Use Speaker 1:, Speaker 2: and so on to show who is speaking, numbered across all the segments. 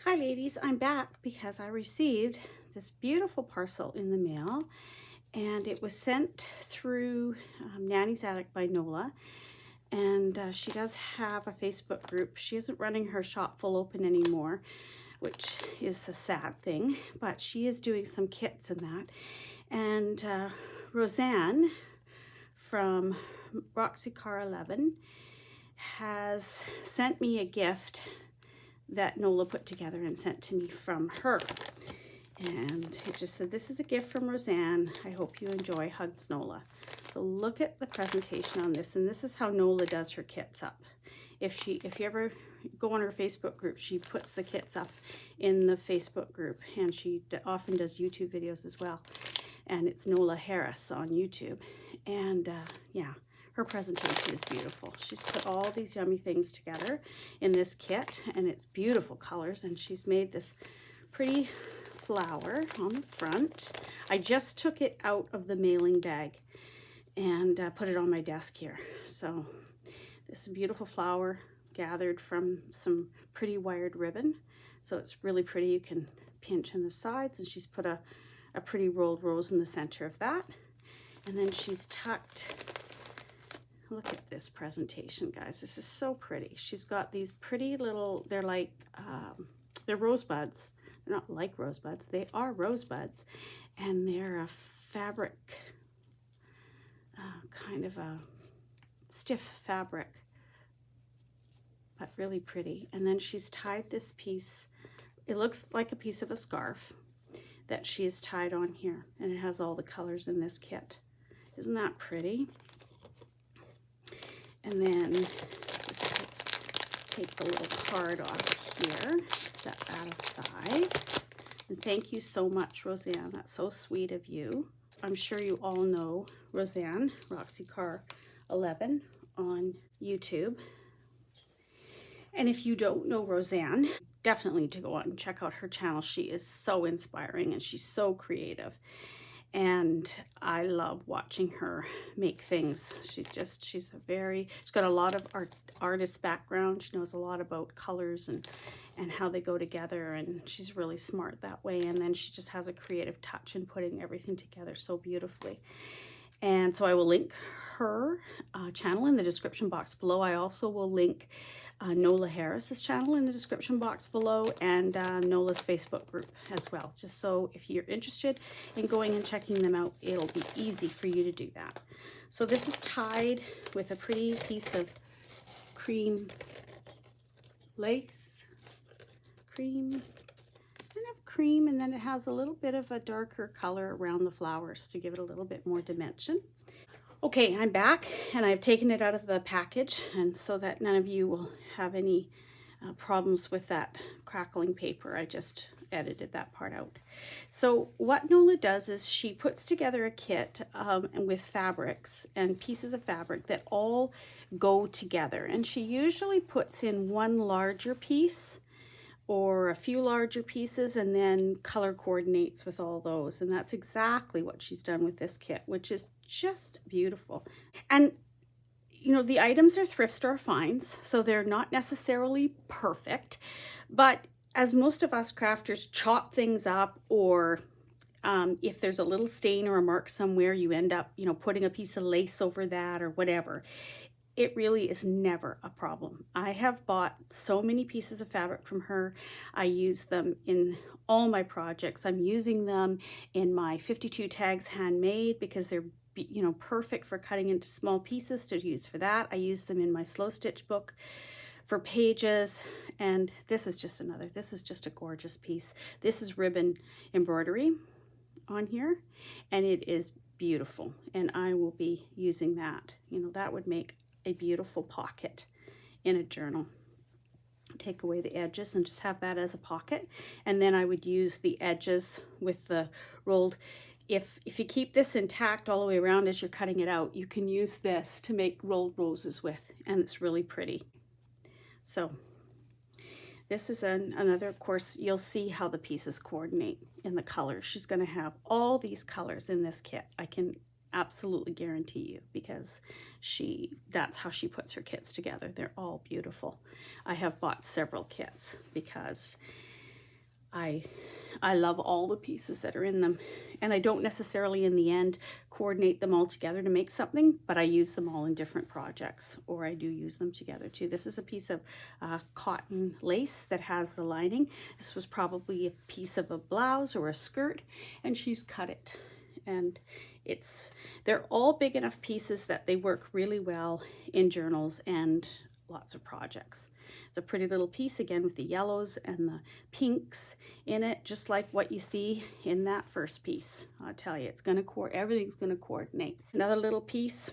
Speaker 1: Hi ladies, I'm back because I received this beautiful parcel in the mail and it was sent through Nanny's Attic by Nola, and she does have a Facebook group. She isn't running her shop full open anymore, which is a sad thing, but she is doing some kits and that. And Rosanne from Roxycar11 has sent me a gift that Nola put together and sent to me from her. And it just said, "This is a gift from Rosanne. I hope you enjoy. Hugs, Nola." So look at the presentation on this, and this is how Nola does her kits up. If you ever go on her Facebook group, she puts the kits up in the Facebook group, and she often does YouTube videos as well. And it's Nola Harris on YouTube. And yeah, her presentation is beautiful. She's put all these yummy things together in this kit, and it's beautiful colors, and she's made this pretty flower on the front. I just took it out of the mailing bag and put it on my desk here. So this is a beautiful flower gathered from some pretty wired ribbon. So it's really pretty. You can pinch in the sides, and she's put a pretty rolled rose in the center of that. And then she's tucked, look at this presentation, guys. This is so pretty. She's got these pretty little, they're like, they're rosebuds. They're not like rosebuds. They are rosebuds. And they're a fabric, kind of a stiff fabric, but really pretty. And then she's tied this piece. It looks like a piece of a scarf that she's tied on here. And it has all the colors in this kit. Isn't that pretty? And then just take the little card off here, set that aside. And thank you so much, Rosanne. That's so sweet of you. I'm sure you all know Rosanne, Roxycar11 on YouTube. And if you don't know Rosanne, definitely need to go on and check out her channel. She is so inspiring and she's so creative. And I love watching her make things. She's got a lot of artist background. She knows a lot about colors and how they go together, and she's really smart that way. And then she just has a creative touch in putting everything together so beautifully. And so I will link her channel in the description box below. I also will link Nola Harris's channel in the description box below, and Nola's Facebook group as well. Just so if you're interested in going and checking them out, it'll be easy for you to do that. So this is tied with a pretty piece of cream lace, cream, and then it has a little bit of a darker color around the flowers to give it a little bit more dimension. Okay, I'm back and I've taken it out of the package, and so that none of you will have any problems with that crackling paper, I just edited that part out. So what Nola does is she puts together a kit and with fabrics and pieces of fabric that all go together, and she usually puts in one larger piece or a few larger pieces and then color coordinates with all those. And that's exactly what she's done with this kit, which is just beautiful. And you know, the items are thrift store finds, so they're not necessarily perfect, but as most of us crafters chop things up, or if there's a little stain or a mark somewhere, you end up, you know, putting a piece of lace over that or whatever. It really is never a problem. I have bought so many pieces of fabric from her. I use them in all my projects. I'm using them in my 52 tags handmade because they're, you know, perfect for cutting into small pieces to use for that. I use them in my slow stitch book for pages. And this is just a gorgeous piece. This is ribbon embroidery on here, and it is beautiful. And I will be using that. You know, that would make a beautiful pocket in a journal. Take away the edges and just have that as a pocket, and then I would use the edges with the rolled. If you keep this intact all the way around as you're cutting it out, you can use this to make rolled roses with, and it's really pretty. So this is another, of course, you'll see how the pieces coordinate in the colors. She's going to have all these colors in this kit. I can absolutely guarantee you, because that's how she puts her kits together. They're all beautiful. I have bought several kits because I love all the pieces that are in them, and I don't necessarily in the end coordinate them all together to make something, but I use them all in different projects, or I do use them together too. This is a piece of cotton lace that has the lining. This was probably a piece of a blouse or a skirt, and she's cut it. And they're all big enough pieces that they work really well in journals and lots of projects. It's a pretty little piece again with the yellows and the pinks in it, just like what you see in that first piece. I'll tell you, everything's gonna coordinate. Another little piece,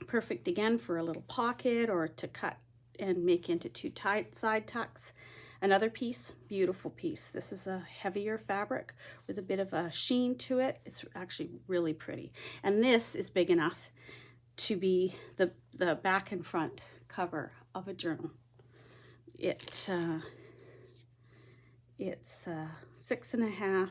Speaker 1: perfect again for a little pocket or to cut and make into two tight side tucks. Another piece, beautiful piece. This is a heavier fabric with a bit of a sheen to it. It's actually really pretty. And this is big enough to be the back and front cover of a journal. It's 6.5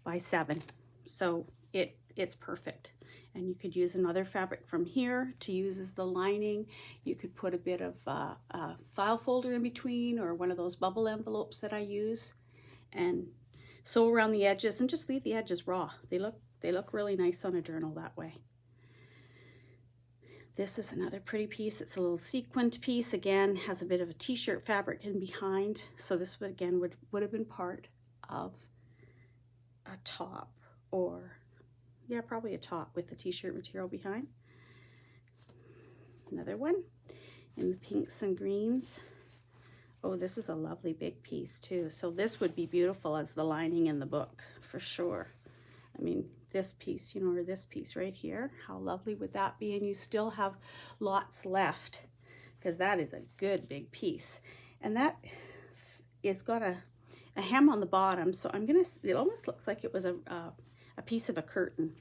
Speaker 1: by 7, so it's perfect. And you could use another fabric from here to use as the lining. You could put a bit of a file folder in between, or one of those bubble envelopes that I use, and sew around the edges and just leave the edges raw. They look really nice on a journal that way. This is another pretty piece. It's a little sequined piece. Again, has a bit of a t-shirt fabric in behind. So this would again would have been part of a top, or yeah, probably a top with the t-shirt material behind. Another one in the pinks and greens. Oh, this is a lovely big piece too. So this would be beautiful as the lining in the book for sure. I mean, this piece, you know, or this piece right here, how lovely would that be? And you still have lots left, because that is a good big piece. And that is got a hem on the bottom, so it almost looks like it was a piece of a curtain.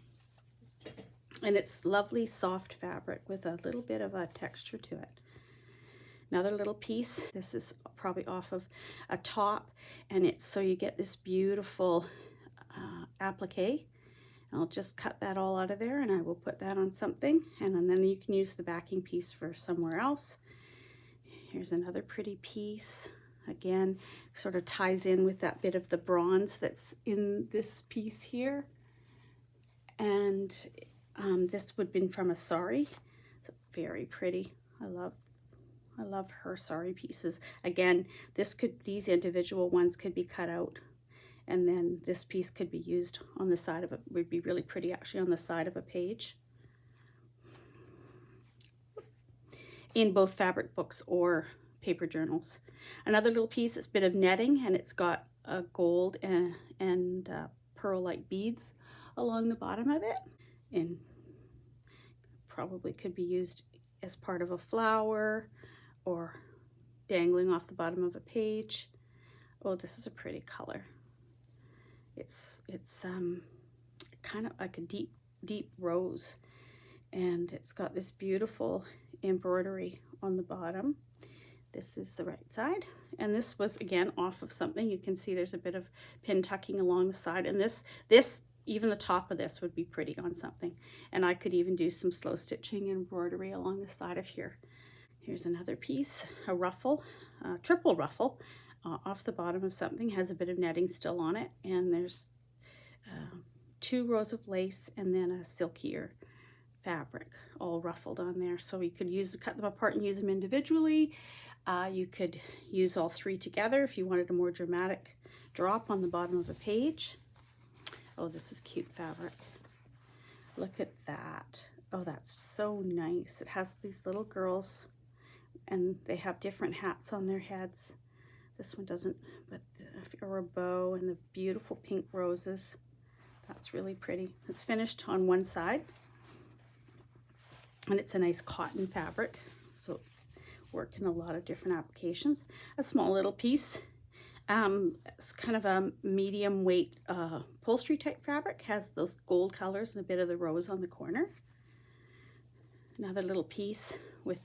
Speaker 1: And it's lovely soft fabric with a little bit of a texture to it. Another little piece, this is probably off of a top, and so you get this beautiful applique. I'll just cut that all out of there, and I will put that on something, and then you can use the backing piece for somewhere else. Here's another pretty piece. Again, sort of ties in with that bit of the bronze that's in this piece here. And this would have been from a sari. It's very pretty. I love her sari pieces. Again, these individual ones could be cut out, and then this piece could be used on the side of it. Would be really pretty actually on the side of a page in both fabric books or paper journals. Another little piece, it's a bit of netting, and it's got a gold and pearl-like beads along the bottom of it, and probably could be used as part of a flower or dangling off the bottom of a page. Oh, this is a pretty color. It's kind of like a deep rose, and it's got this beautiful embroidery on the bottom. This is the right side, and this was again off of something. You can see there's a bit of pin tucking along the side, and this even the top of this would be pretty on something. And I could even do some slow stitching and embroidery along the side of here. Here's another piece, a ruffle, triple ruffle. Off the bottom of something, has a bit of netting still on it, and there's 2 rows of lace and then a silkier fabric all ruffled on there. So you could cut them apart and use them individually. You could use all 3 together if you wanted a more dramatic drop on the bottom of a page. Oh, this is cute fabric. Look at that. Oh, that's so nice. It has these little girls, and they have different hats on their heads. This one doesn't, but or a bow and the beautiful pink roses. That's really pretty. It's finished on one side, and it's a nice cotton fabric, so work in a lot of different applications. A small little piece. It's kind of a medium weight upholstery type fabric. Has those gold colors and a bit of the rose on the corner. Another little piece with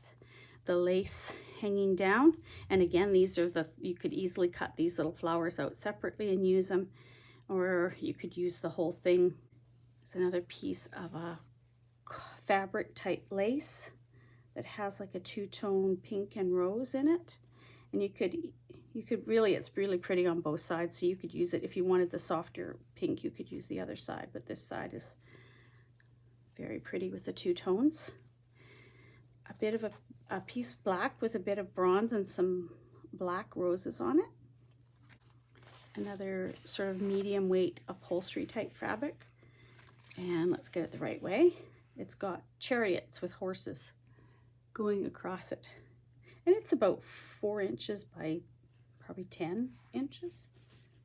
Speaker 1: the lace hanging down, and again, these are you could easily cut these little flowers out separately and use them, or you could use the whole thing. It's another piece of a fabric type lace that has like a 2-tone pink and rose in it, and you could You could really, it's really pretty on both sides, so you could use it if you wanted the softer pink, you could use the other side, but this side is very pretty with the two tones. A bit of a piece black with a bit of bronze and some black roses on it. Another sort of medium weight upholstery type fabric. And let's get it the right way. It's got chariots with horses going across it. And it's about 4 inches by probably 10 inches.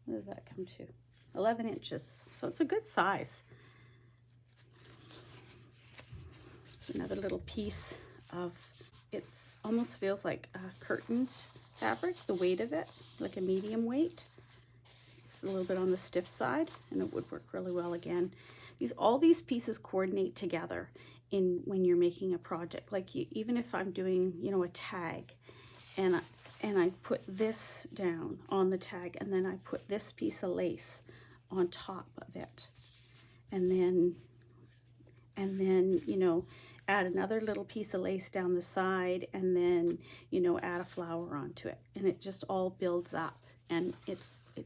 Speaker 1: What does that come to? 11 inches. So it's a good size. Another little piece of, it's almost feels like a curtain fabric, the weight of it, like a medium weight. It's a little bit on the stiff side, and it would work really well again. All these pieces coordinate together when you're making a project. Like even if I'm doing, you know, a tag, and I put this down on the tag, and then I put this piece of lace on top of it, and then you know, add another little piece of lace down the side, and then, you know, add a flower onto it, and it just all builds up, and it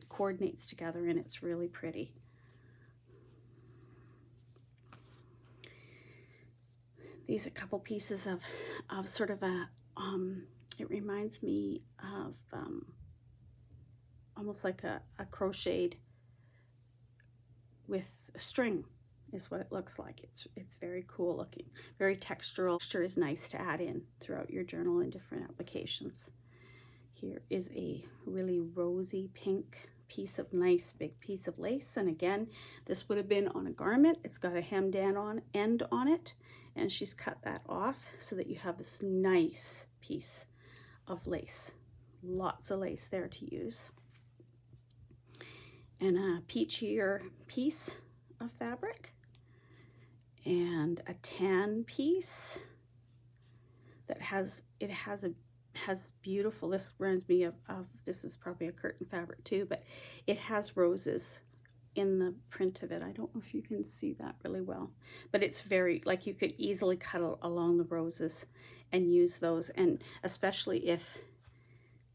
Speaker 1: coordinates together, and it's really pretty. These are a couple pieces of sort of a, it reminds me of almost like a crocheted with a string is what it looks like. It's very cool looking, very textural. Texture is nice to add in throughout your journal in different applications. Here is a really rosy pink piece of nice big piece of lace, and again, this would have been on a garment. It's got a hemmed end on it, and she's cut that off so that you have this nice piece of lace. Lots of lace there to use. And a peachier piece of fabric, and a tan piece that has beautiful, this reminds me of this is probably a curtain fabric too, but it has roses in the print of it. I don't know if you can see that really well, but it's very, like, you could easily cut along the roses and use those, and especially if,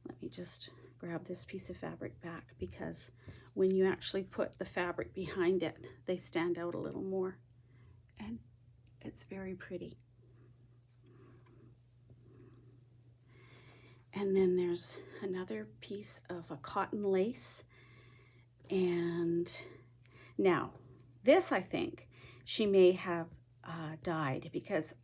Speaker 1: let me just grab this piece of fabric back, because when you actually put the fabric behind it, they stand out a little more, and it's very pretty. And then there's another piece of a cotton lace. And now this, I think she may have dyed, because,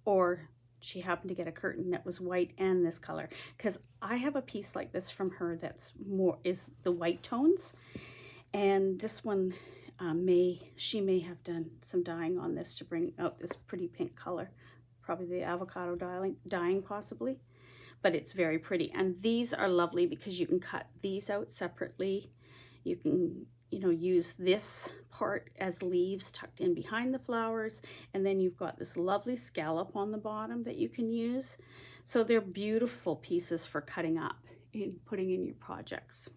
Speaker 1: or she happened to get a curtain that was white and this color, because I have a piece like this from her that's more, is the white tones, and this one she may have done some dyeing on this to bring out this pretty pink color, probably the avocado dyeing possibly, but it's very pretty. And these are lovely because you can cut these out separately. You can, you know, use this part as leaves tucked in behind the flowers, and then you've got this lovely scallop on the bottom that you can use. So they're beautiful pieces for cutting up and putting in your projects.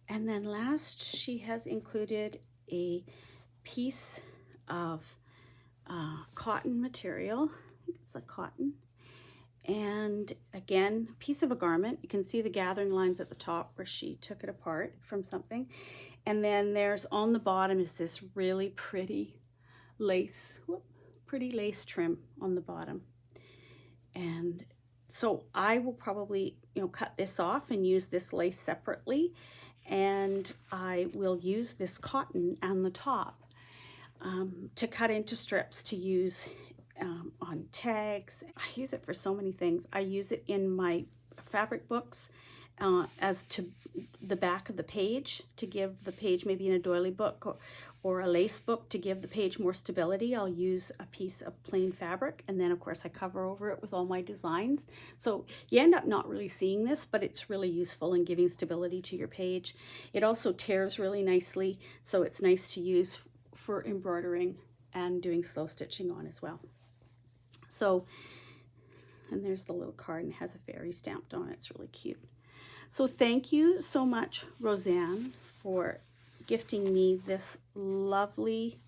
Speaker 1: And then last, she has included a piece of cotton material. I think it's a cotton. And again, piece of a garment. You can see the gathering lines at the top where she took it apart from something. And then there's on the bottom is this really pretty lace, pretty lace trim on the bottom. And so I will probably, you know, cut this off and use this lace separately. And I will use this cotton on the top to cut into strips to use on tags. I use it for so many things. I use it in my fabric books as to the back of the page, to give the page, maybe in a doily book or a lace book, to give the page more stability. I'll use a piece of plain fabric, and then of course I cover over it with all my designs. So you end up not really seeing this, but it's really useful in giving stability to your page. It also tears really nicely, so it's nice to use for embroidering and doing slow stitching on as well. So, and there's the little card, and it has a fairy stamped on it. It's really cute. So thank you so much, Rosanne, for gifting me this lovely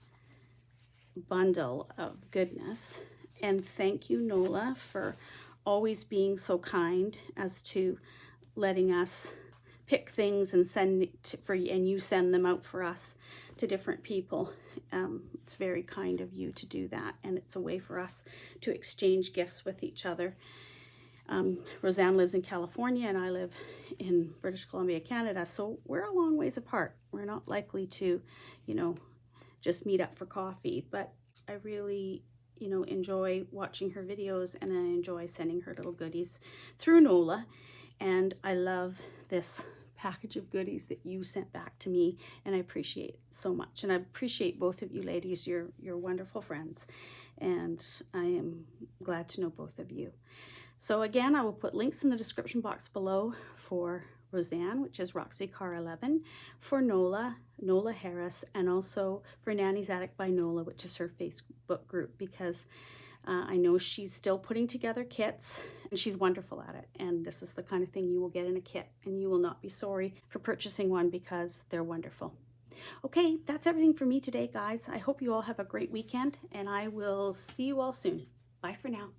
Speaker 1: bundle of goodness. And thank you, Nola, for always being so kind as to letting us pick things and send it for you, and you send them out for us to different people. It's very kind of you to do that, and it's a way for us to exchange gifts with each other. Rosanne lives in California and I live in British Columbia, Canada, so we're a long ways apart. We're not likely to, you know, just meet up for coffee, but I really, you know, enjoy watching her videos, and I enjoy sending her little goodies through Nola. And I love this package of goodies that you sent back to me, and I appreciate it so much. And I appreciate both of you ladies. You're wonderful friends, and I am glad to know both of you. So again, I will put links in the description box below for Rosanne, which is Roxycar11, for Nola, Nola Harris, and also for Nanny's Attic by Nola, which is her Facebook group, because I know she's still putting together kits, and she's wonderful at it. And this is the kind of thing you will get in a kit, and you will not be sorry for purchasing one because they're wonderful. Okay, that's everything for me today, guys. I hope you all have a great weekend, and I will see you all soon. Bye for now.